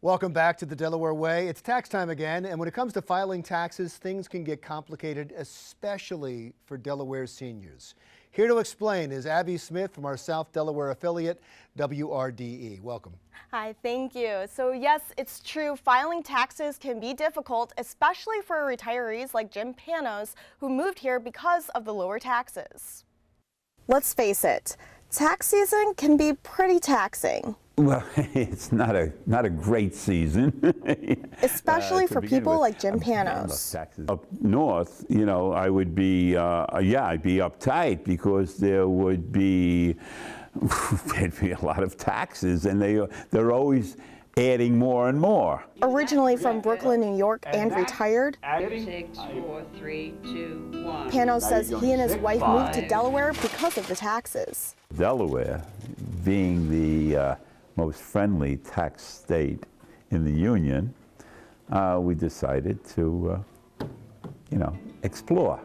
Welcome back to the Delaware Way. It's tax time again, and when it comes to filing taxes, things can get complicated, especially for Delaware seniors. Here to explain is Abbey Smith from our South Delaware affiliate, WRDE. Welcome. Hi, thank you. So yes, it's true, filing taxes can be difficult, especially for retirees like Jim Panos, who moved here because of the lower taxes. Let's face it, tax season can be pretty taxing. Well, it's not a great season. Especially for people like Jim Panos. Up north, you know, I would be, I'd be uptight because there'd be a lot of taxes, and they're always adding more and more. Originally from Brooklyn, New York, and retired, 6, 4, 3, 2, 1. Panos says he and his wife moved to Delaware because of the taxes. Delaware, being the most friendly tax state in the Union, we decided to, explore.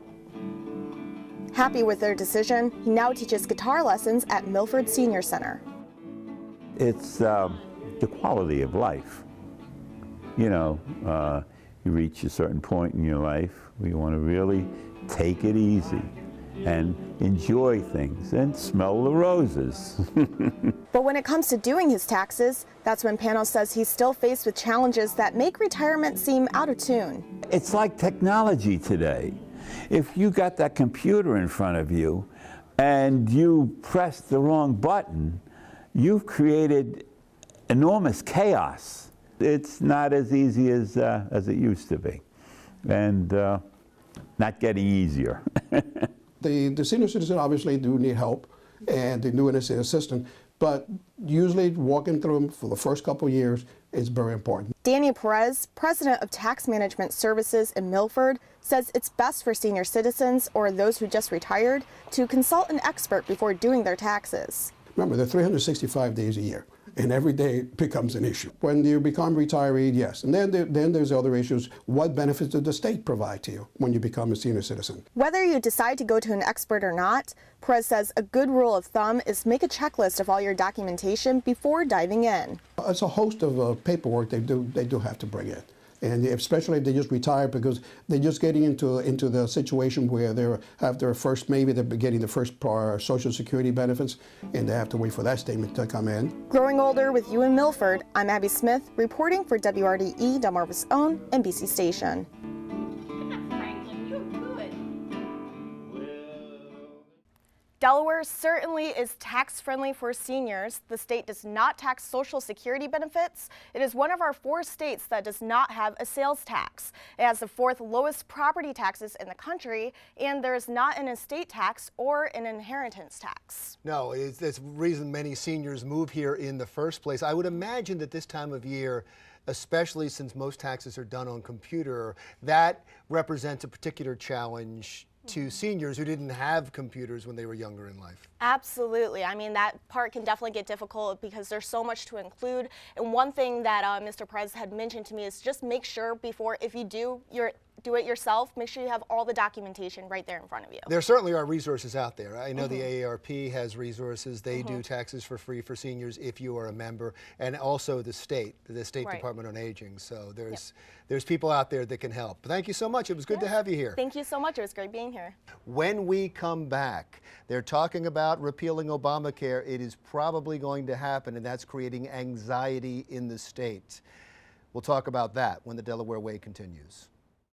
Happy with their decision, he now teaches guitar lessons at Milford Senior Center. It's the quality of life. You reach a certain point in your life where you want to really take it easy and enjoy things and smell the roses. But when it comes to doing his taxes, that's when Panos says he's still faced with challenges that make retirement seem out of tune. It's like technology today. If you got that computer in front of you and you press the wrong button, you've created enormous chaos. It's not as easy as it used to be, and not getting easier. The senior citizens obviously do need help, and they do need an assistant, but usually walking through them for the first couple of years is very important. Danny Perez, president of Tax Management Services in Milford, says it's best for senior citizens or those who just retired to consult an expert before doing their taxes. Remember, there are 365 days a year, and every day becomes an issue. When you become retiree, yes. And then there's other issues. What benefits does the state provide to you when you become a senior citizen? Whether you decide to go to an expert or not, Perez says a good rule of thumb is make a checklist of all your documentation before diving in. It's a host of paperwork they do have to bring in. And especially if they just retire, because they're just getting into the situation where they're getting the first Social Security benefits, and they have to wait for that statement to come in. Growing older with you in Milford, I'm Abbey Smith, reporting for WRDE, Delmarva's own NBC station. Delaware certainly is tax-friendly for seniors. The state does not tax Social Security benefits. It is one of our 4 states that does not have a sales tax. It has the 4th lowest property taxes in the country, and there is not an estate tax or an inheritance tax. No, it's the reason many seniors move here in the first place. I would imagine that this time of year, especially since most taxes are done on computer, that represents a particular challenge to seniors who didn't have computers when they were younger in life. Absolutely. I mean, that part can definitely get difficult because there's so much to include. And one thing that Mr. Perez had mentioned to me is just make sure before, if you do it yourself, make sure you have all the documentation right there in front of you. There certainly are resources out there. I know the AARP has resources. They do taxes for free for seniors if you are a member, and also the state Department on Aging. So there's people out there that can help. Thank you so much. It was good to have you here. Thank you so much. It was great being here. When we come back, they're talking about repealing Obamacare. It is probably going to happen, and that's creating anxiety in the state. We'll talk about that when the Delaware Way continues.